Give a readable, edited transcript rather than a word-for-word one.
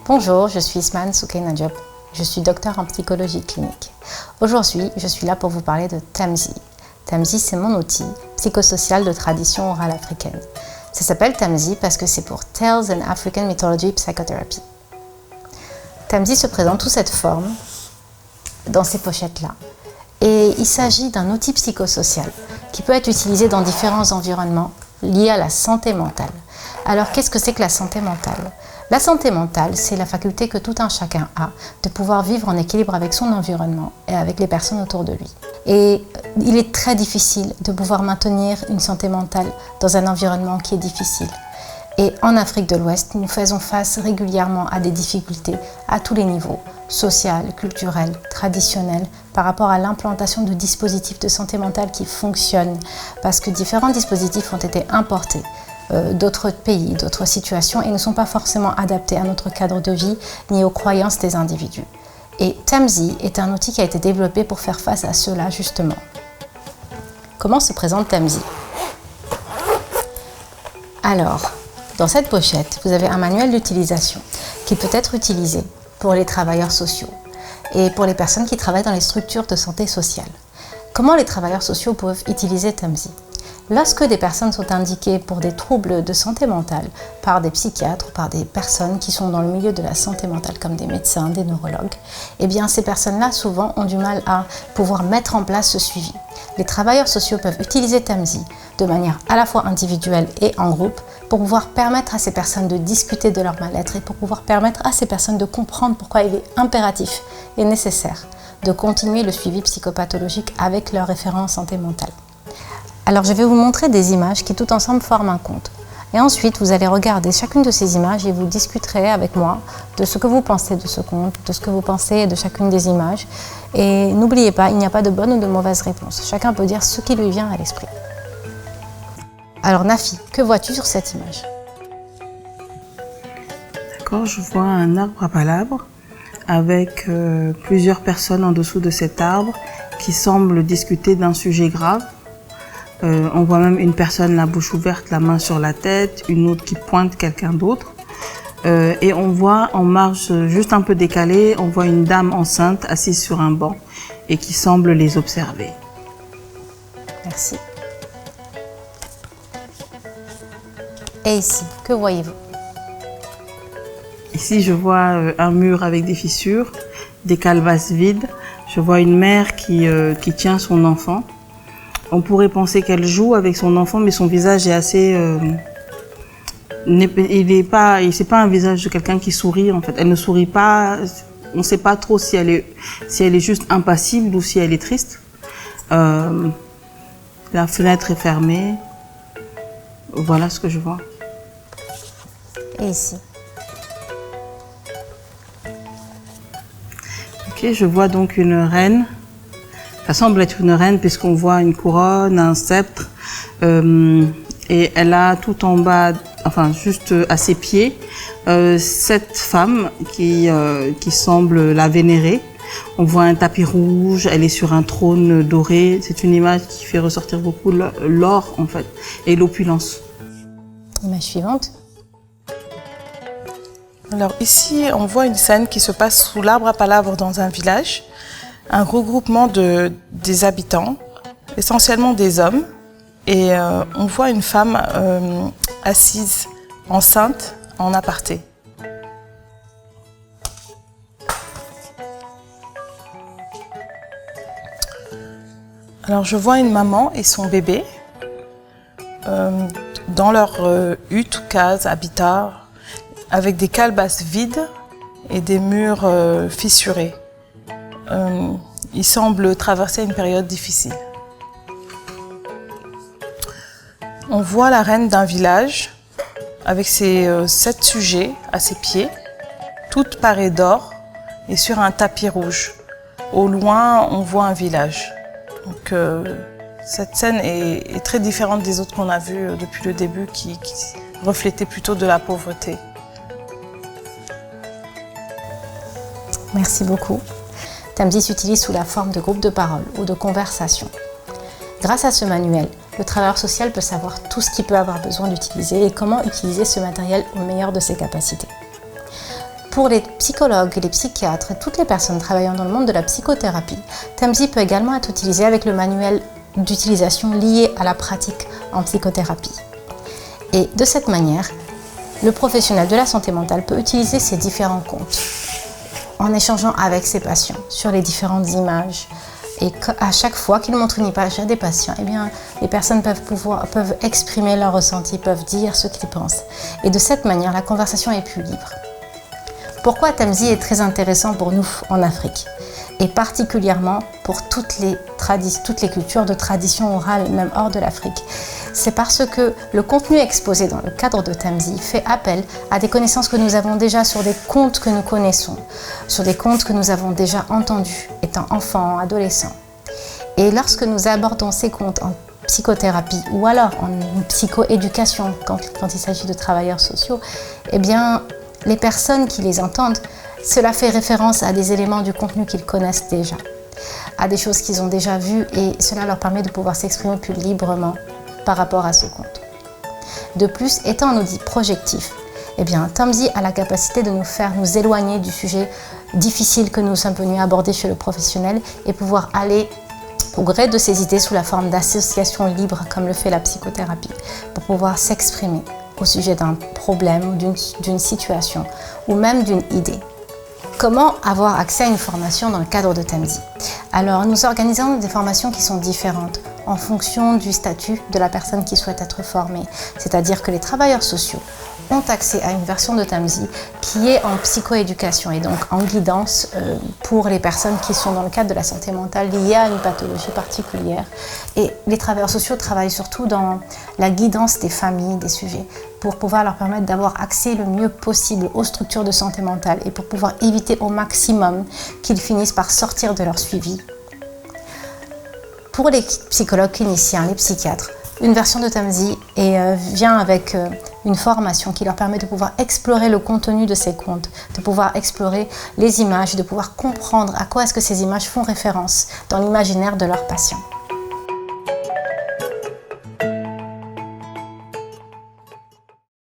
Bonjour, je suis Isman Soukaina Diop. Je suis docteur en psychologie clinique. Aujourd'hui, je suis là pour vous parler de Tamzi. Tamzi, c'est mon outil psychosocial de tradition orale africaine. Ça s'appelle Tamzi parce que c'est pour Tales in African Mythology Psychotherapy. Tamzi se présente sous cette forme, dans ces pochettes-là. Et il s'agit d'un outil psychosocial qui peut être utilisé dans différents environnements liés à la santé mentale. Alors, qu'est-ce que c'est que la santé mentale ? La santé mentale, c'est la faculté que tout un chacun a de pouvoir vivre en équilibre avec son environnement et avec les personnes autour de lui. Et il est très difficile de pouvoir maintenir une santé mentale dans un environnement qui est difficile. Et en Afrique de l'Ouest, nous faisons face régulièrement à des difficultés à tous les niveaux, social, culturel, traditionnel, par rapport à l'implantation de dispositifs de santé mentale qui fonctionnent, parce que différents dispositifs ont été importés d'autres pays, d'autres situations et ne sont pas forcément adaptés à notre cadre de vie ni aux croyances des individus. Et Tamzi est un outil qui a été développé pour faire face à cela justement. Comment se présente Tamzi ? Alors, dans cette pochette, vous avez un manuel d'utilisation qui peut être utilisé pour les travailleurs sociaux et pour les personnes qui travaillent dans les structures de santé sociale. Comment les travailleurs sociaux peuvent utiliser Tamzi ? Lorsque des personnes sont indiquées pour des troubles de santé mentale par des psychiatres ou par des personnes qui sont dans le milieu de la santé mentale comme des médecins, des neurologues, eh bien ces personnes-là souvent ont du mal à pouvoir mettre en place ce suivi. Les travailleurs sociaux peuvent utiliser Tamzi de manière à la fois individuelle et en groupe pour pouvoir permettre à ces personnes de discuter de leur mal-être et pour pouvoir permettre à ces personnes de comprendre pourquoi il est impératif et nécessaire de continuer le suivi psychopathologique avec leur référent en santé mentale. Alors je vais vous montrer des images qui tout ensemble forment un conte. Et ensuite, vous allez regarder chacune de ces images et vous discuterez avec moi de ce que vous pensez de ce conte, de ce que vous pensez de chacune des images. Et n'oubliez pas, il n'y a pas de bonne ou de mauvaise réponse. Chacun peut dire ce qui lui vient à l'esprit. Alors Nafi, que vois-tu sur cette image ? D'accord, je vois un arbre à palabres avec plusieurs personnes en dessous de cet arbre qui semblent discuter d'un sujet grave. On voit même une personne la bouche ouverte, la main sur la tête, une autre qui pointe quelqu'un d'autre. Et on voit en marge juste un peu décalée, on voit une dame enceinte assise sur un banc et qui semble les observer. Merci. Et ici, que voyez-vous ? Ici, je vois un mur avec des fissures, des calebasses vides. Je vois une mère qui tient son enfant. On pourrait penser qu'elle joue avec son enfant, mais son visage est assez... c'est pas un visage de quelqu'un qui sourit, en fait. Elle ne sourit pas. On ne sait pas trop si elle est juste impassible ou si elle est triste. La fenêtre est fermée. Voilà ce que je vois. Et ici ? Ok, je vois donc une reine. Ça semble être une reine puisqu'on voit une couronne, un sceptre, et elle a tout en bas, enfin juste à ses pieds, cette femme qui semble la vénérer. On voit un tapis rouge, elle est sur un trône doré. C'est une image qui fait ressortir beaucoup l'or en fait et l'opulence. Image suivante. Alors ici, on voit une scène qui se passe sous l'arbre à palabres dans un village. Un regroupement des habitants, essentiellement des hommes, et on voit une femme assise, enceinte, en aparté. Alors je vois une maman et son bébé dans leur hutte ou case, habitat, avec des calebasses vides et des murs fissurés. Il semble traverser une période difficile. On voit la reine d'un village avec ses 7 sujets à ses pieds, toutes parées d'or et sur un tapis rouge. Au loin, on voit un village. Donc, cette scène est très différente des autres qu'on a vues depuis le début qui reflétaient plutôt de la pauvreté. Merci beaucoup. Tamzi s'utilise sous la forme de groupes de parole ou de conversations. Grâce à ce manuel, le travailleur social peut savoir tout ce qu'il peut avoir besoin d'utiliser et comment utiliser ce matériel au meilleur de ses capacités. Pour les psychologues, les psychiatres et toutes les personnes travaillant dans le monde de la psychothérapie, Tamzi peut également être utilisé avec le manuel d'utilisation lié à la pratique en psychothérapie. Et de cette manière, le professionnel de la santé mentale peut utiliser ces différents contes en échangeant avec ses patients sur les différentes images. Et à chaque fois qu'il montre une image à des patients, eh bien, les personnes peuvent exprimer leurs ressentis, peuvent dire ce qu'ils pensent. Et de cette manière, la conversation est plus libre. Pourquoi Tamzi est très intéressant pour nous en Afrique, et particulièrement pour toutes les cultures de tradition orale, même hors de l'Afrique? C'est parce que le contenu exposé dans le cadre de Tamzi fait appel à des connaissances que nous avons déjà sur des contes que nous connaissons, sur des contes que nous avons déjà entendus étant enfants, adolescents. Et lorsque nous abordons ces contes en psychothérapie ou alors en psychoéducation, quand il s'agit de travailleurs sociaux, eh bien, les personnes qui les entendent, cela fait référence à des éléments du contenu qu'ils connaissent déjà, à des choses qu'ils ont déjà vues, et cela leur permet de pouvoir s'exprimer plus librement par rapport à ce conte. De plus, étant un outil projectif, eh bien, Tamzi a la capacité de nous faire nous éloigner du sujet difficile que nous sommes venus aborder chez le professionnel et pouvoir aller au gré de ces idées sous la forme d'associations libres comme le fait la psychothérapie, pour pouvoir s'exprimer au sujet d'un problème ou d'une situation ou même d'une idée. Comment avoir accès à une formation dans le cadre de Tamzi? Alors, nous organisons des formations qui sont différentes en fonction du statut de la personne qui souhaite être formée. C'est-à-dire que les travailleurs sociaux ont accès à une version de Tamzi qui est en psychoéducation et donc en guidance pour les personnes qui sont dans le cadre de la santé mentale liée à une pathologie particulière. Et les travailleurs sociaux travaillent surtout dans la guidance des familles, des sujets, pour pouvoir leur permettre d'avoir accès le mieux possible aux structures de santé mentale et pour pouvoir éviter au maximum qu'ils finissent par sortir de leur suivi. Pour les psychologues cliniciens, les psychiatres, une version de Tamzi vient avec une formation qui leur permet de pouvoir explorer le contenu de ces contes, de pouvoir explorer les images, de pouvoir comprendre à quoi est-ce que ces images font référence dans l'imaginaire de leurs patients.